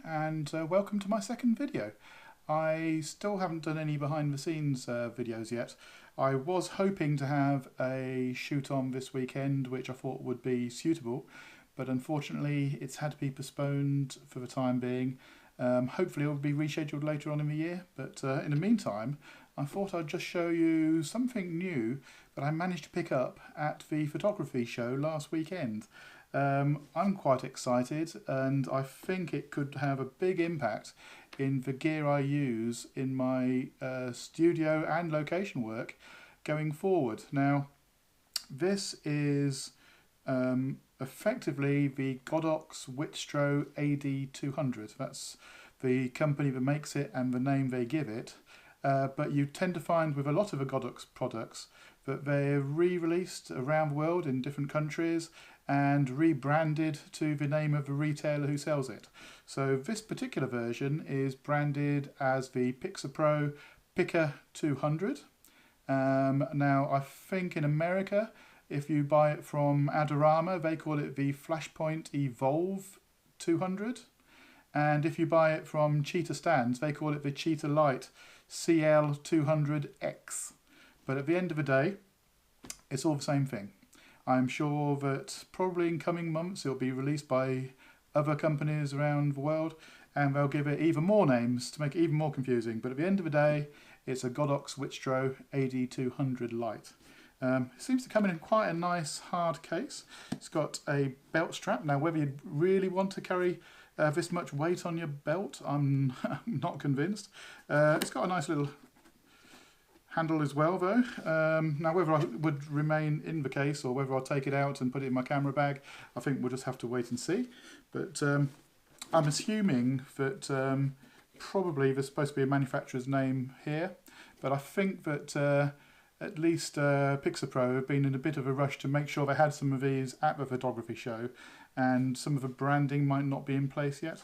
and welcome to my second video. I still haven't done any behind the scenes videos yet. I was hoping to have a shoot on this weekend which I thought would be suitable, but unfortunately it's had to be postponed for the time being. Hopefully it will be rescheduled later on in the year, but in the meantime I thought I'd just show you something new that I managed to pick up at the photography show last weekend. I'm quite excited, and I think it could have a big impact in the gear I use in my studio and location work going forward. Now, this is effectively the Godox Witstro AD200. That's the company that makes it and the name they give it. But you tend to find with a lot of the Godox products that they're re-released around the world in different countries and rebranded to the name of the retailer who sells it. So this particular version is branded as the Pixapro Pika 200. Now I think in America, if you buy it from Adorama, they call it the Flashpoint eVOLV 200. And if you buy it from Cheetah Stands, they call it the Cheetah Light CL200X. But at the end of the day, it's all the same thing. I'm sure that probably in coming months it'll be released by other companies around the world, and they'll give it even more names to make it even more confusing. But at the end of the day, it's a Godox Witstro AD200 Lite. It seems to come in quite a nice hard case. It's got a belt strap. Now, whether you really want to carry this much weight on your belt, I'm not convinced. It's got a nice little handle as well though. Now whether I would remain in the case or whether I'll take it out and put it in my camera bag, I think we'll just have to wait and see. But I'm assuming that probably there's supposed to be a manufacturer's name here, but I think that at least Pixapro have been in a bit of a rush to make sure they had some of these at the photography show, and some of the branding might not be in place yet.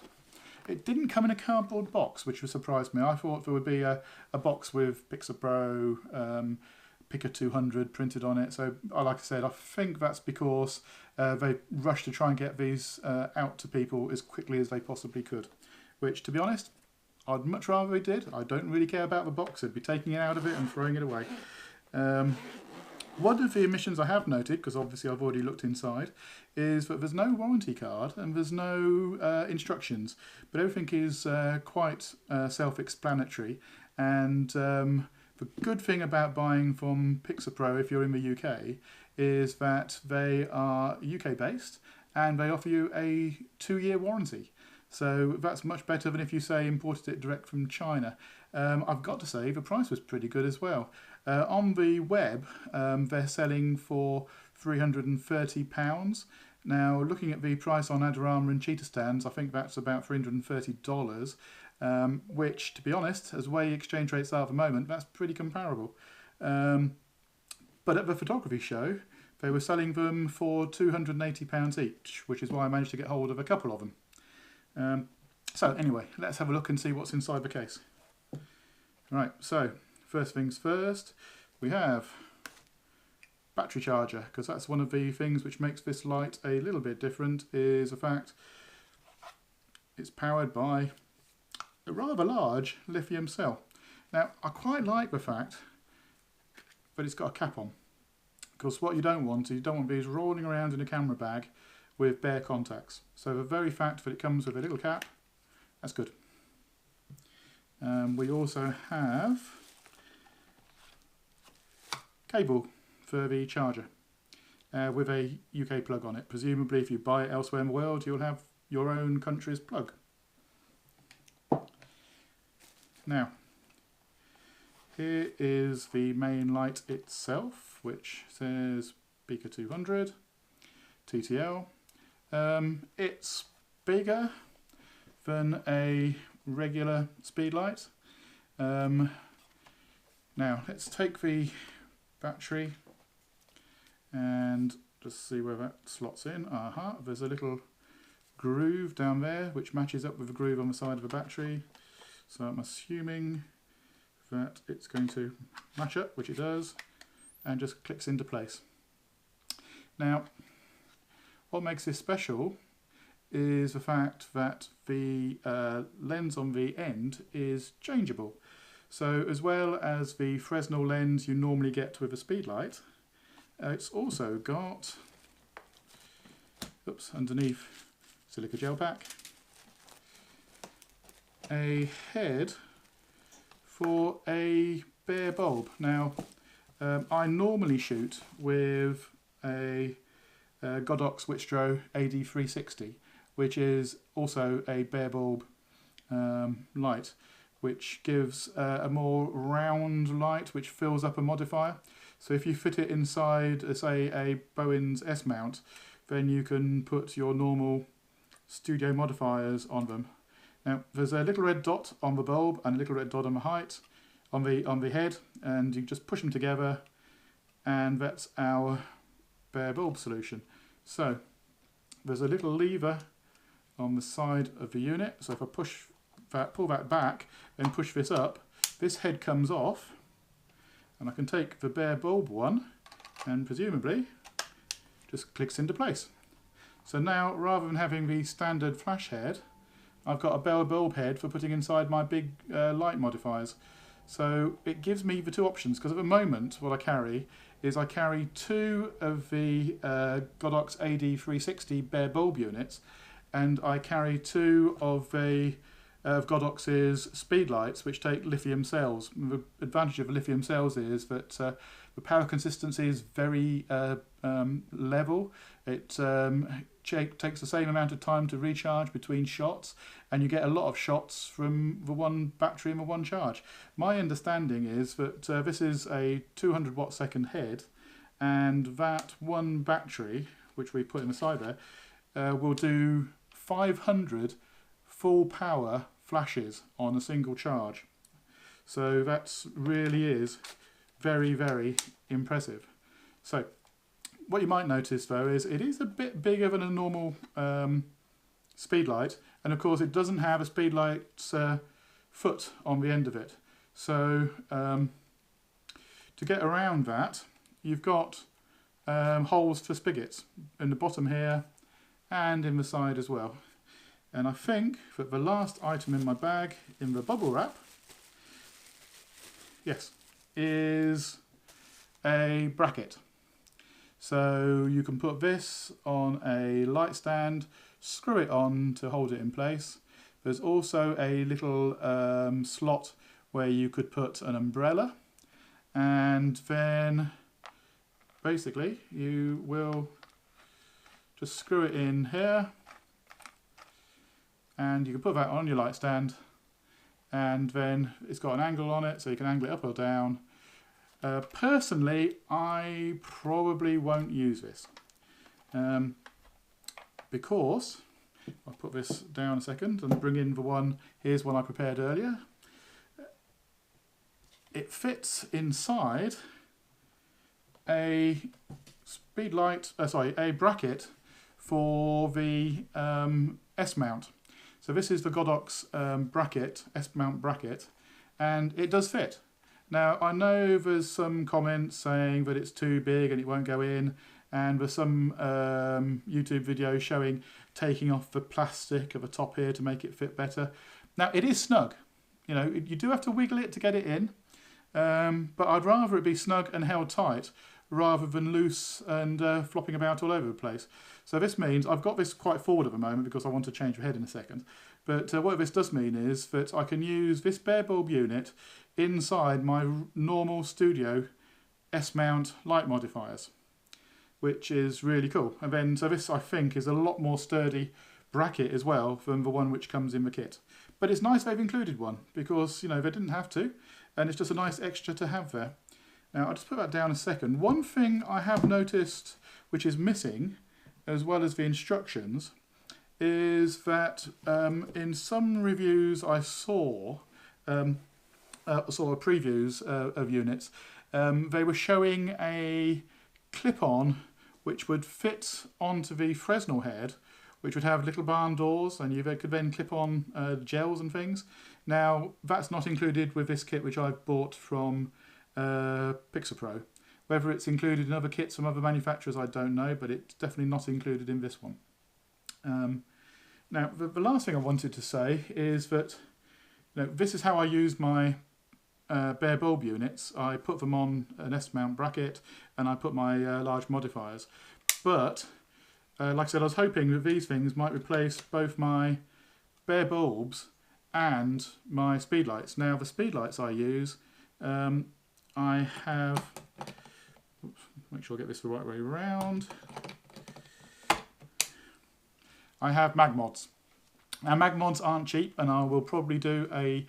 It didn't come in a cardboard box, which surprised me. I thought there would be a box with Pixapro Pika 200 printed on it. So, like I said, I think that's because they rushed to try and get these out to people as quickly as they possibly could. Which, to be honest, I'd much rather they did. I don't really care about the box. I'd be taking it out of it and throwing it away. One of the omissions I have noted, because obviously I've already looked inside, is that there's no warranty card and there's no instructions, but everything is quite self-explanatory. And the good thing about buying from Pixapro if you're in the UK is that they are UK based and they offer you a 2-year warranty. So that's much better than if you say imported it direct from China. I've got to say the price was pretty good as well. On the web they're selling for £330. Now looking at the price on Adorama and Cheetah Stands, I think that's about $330, which to be honest, as the way exchange rates are at the moment, that's pretty comparable. But at the photography show they were selling them for £280 each, which is why I managed to get hold of a couple of them. So anyway, let's have a look and see what's inside the case. Right, so first things first, we have battery charger, because that's one of the things which makes this light a little bit different, is the fact it's powered by a rather large lithium cell. Now I quite like the fact that it's got a cap on, because what you don't want these rolling around in a camera bag with bare contacts. So the very fact that it comes with a little cap, that's good. We also have cable for the charger with a UK plug on it. Presumably if you buy it elsewhere in the world you'll have your own country's plug. Now here is the main light itself, which says Pika 200 TTL. It's bigger than a regular speed light. Now let's take the battery and just see where that slots in. There's a little groove down there which matches up with the groove on the side of the battery. So I'm assuming that it's going to match up, which it does, and just clicks into place. Now, what makes this special is the fact that the lens on the end is changeable. So as well as the Fresnel lens you normally get with a speedlight, it's also got, underneath silica gel pack, a head for a bare bulb. Now I normally shoot with a Godox Witstro AD200, which is also a bare bulb light, which gives a more round light which fills up a modifier. So if you fit it inside, say, a Bowens S mount, then you can put your normal studio modifiers on them. Now there's a little red dot on the bulb and a little red dot on the height, on the head, and you just push them together, and that's our bare bulb solution. So there's a little lever on the side of the unit, so if I push that, pull that back and push this up, this head comes off, and I can take the bare bulb one and presumably just clicks into place. So now, rather than having the standard flash head, I've got a bare bulb head for putting inside my big light modifiers. So it gives me the two options, because at the moment what I carry is I carry two of the Godox AD200 bare bulb units, and I carry two of the Godox's speedlights, which take lithium cells. The advantage of lithium cells is that the power consistency is very level. It takes the same amount of time to recharge between shots, and you get a lot of shots from the one battery and the one charge. My understanding is that this is a 200 watt second head, and that one battery, which we put in the side there, will do 500 full power flashes on a single charge. So that really is very, very impressive. So what you might notice though is it is a bit bigger than a normal speedlight, and of course it doesn't have a speedlight's foot on the end of it. So to get around that, you've got holes for spigots in the bottom here and in the side as well. And I think that the last item in my bag in the bubble wrap, yes, is a bracket. So you can put this on a light stand, screw it on to hold it in place. There's also a little slot where you could put an umbrella, and then basically you will just screw it in here, and you can put that on your light stand, and then it's got an angle on it so you can angle it up or down. Personally, I probably won't use this because I'll put this down a second and bring in the one. Here's one I prepared earlier. It fits inside a a bracket for the S mount. So this is the Godox bracket, S mount bracket, and it does fit. Now I know there's some comments saying that it's too big and it won't go in, and there's some YouTube videos showing taking off the plastic of the top here to make it fit better. Now it is snug, you know, you do have to wiggle it to get it in, but I'd rather it be snug and held tight rather than loose and flopping about all over the place. So this means I've got this quite forward at the moment because I want to change the head in a second. But what this does mean is that I can use this bare bulb unit inside my normal studio S-mount light modifiers, which is really cool. And then, so this I think is a lot more sturdy bracket as well than the one which comes in the kit. But it's nice they've included one because, you know, they didn't have to, and it's just a nice extra to have there. Now I'll just put that down a second. One thing I have noticed which is missing, as well as the instructions, is that in some reviews I saw previews of units, they were showing a clip-on which would fit onto the Fresnel head, which would have little barn doors, and you could then clip on gels and things. Now that's not included with this kit which I've bought from Pixapro. Whether it's included in other kits from other manufacturers I don't know, but it's definitely not included in this one. Now, the last thing I wanted to say is that this is how I use my bare bulb units. I put them on an S-mount bracket and I put my large modifiers. But, like I said, I was hoping that these things might replace both my bare bulbs and my speedlights. Now, the speedlights I use, I have, oops, make sure I get this the right way around. I have mag mods. Now, mag mods aren't cheap, and I will probably do a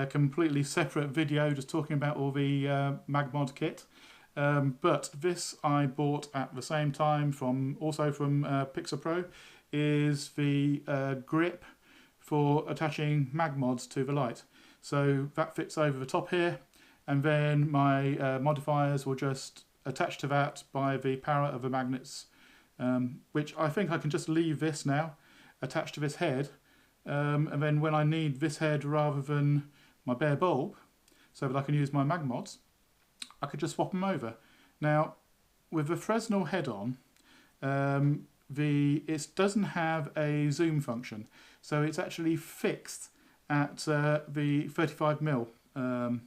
completely separate video just talking about all the mag mod kit. But this I bought at the same time also from Pixapro, is the grip for attaching mag mods to the light. So that fits over the top here, and then my modifiers will just attach to that by the power of the magnets, which I think I can just leave this now attached to this head, and then when I need this head rather than my bare bulb, so that I can use my mag mods, I could just swap them over. Now, with the Fresnel head on, it doesn't have a zoom function, so it's actually fixed at the 35mm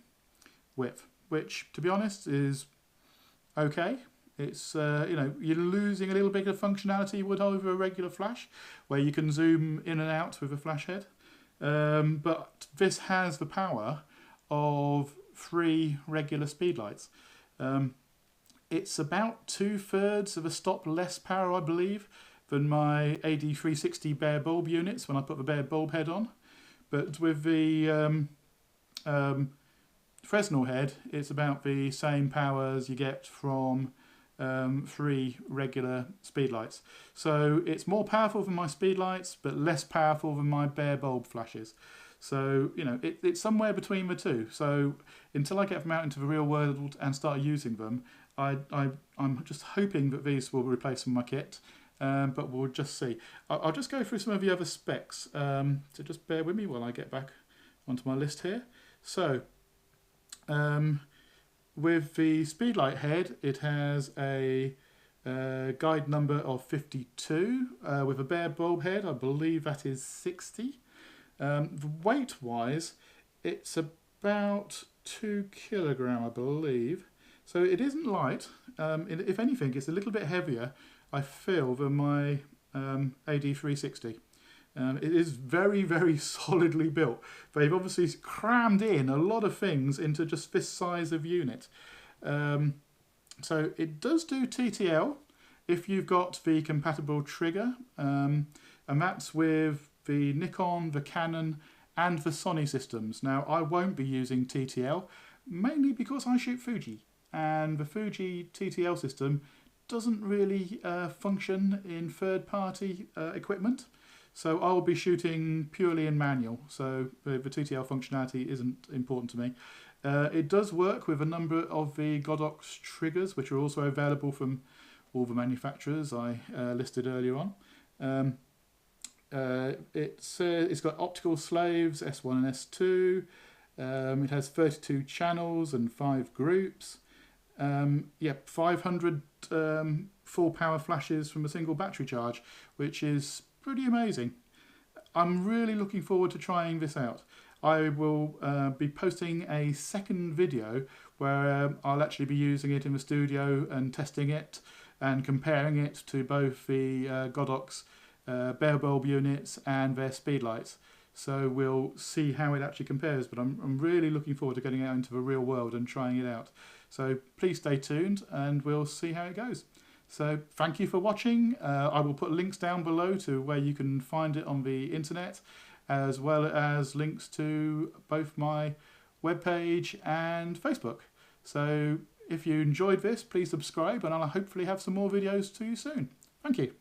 width, which, to be honest, is okay. It's you're losing a little bit of functionality you would over a regular flash, where you can zoom in and out with a flash head. But this has the power of 3 regular speedlights. It's about 2/3 of a stop less power, I believe, than my AD360 bare bulb units when I put the bare bulb head on. But with the Fresnel head, it's about the same power as you get from 3 regular speedlights. So it's more powerful than my speedlights, but less powerful than my bare bulb flashes. So, it's somewhere between the two. So until I get them out into the real world and start using them, I'm just hoping that these will replace some of my kit, but we'll just see. I'll just go through some of the other specs, so just bear with me while I get back onto my list here. So, with the speedlight head, it has a guide number of 52. With a bare bulb head, I believe that is 60. Weight-wise, it's about 2 kilogram, I believe. So it isn't light. If anything, it's a little bit heavier, I feel, than my AD360. It is very, very solidly built. They've obviously crammed in a lot of things into just this size of unit. So it does do TTL if you've got the compatible trigger, and that's with the Nikon, the Canon and the Sony systems. Now, I won't be using TTL, mainly because I shoot Fuji, and the Fuji TTL system doesn't really function in third-party equipment. So I'll be shooting purely in manual, so the TTL functionality isn't important to me. It does work with a number of the Godox triggers, which are also available from all the manufacturers I listed earlier on. It's got optical slaves, S1 and S2. It has 32 channels and 5 groups. 500 full power flashes from a single battery charge, which is pretty amazing. I'm really looking forward to trying this out. I will be posting a second video where I'll actually be using it in the studio and testing it and comparing it to both the Godox bare bulb units and their speedlights. So we'll see how it actually compares, but I'm really looking forward to getting out into the real world and trying it out. So please stay tuned and we'll see how it goes. So thank you for watching. I will put links down below to where you can find it on the internet, as well as links to both my webpage and Facebook. So if you enjoyed this, please subscribe and I'll hopefully have some more videos to you soon. Thank you.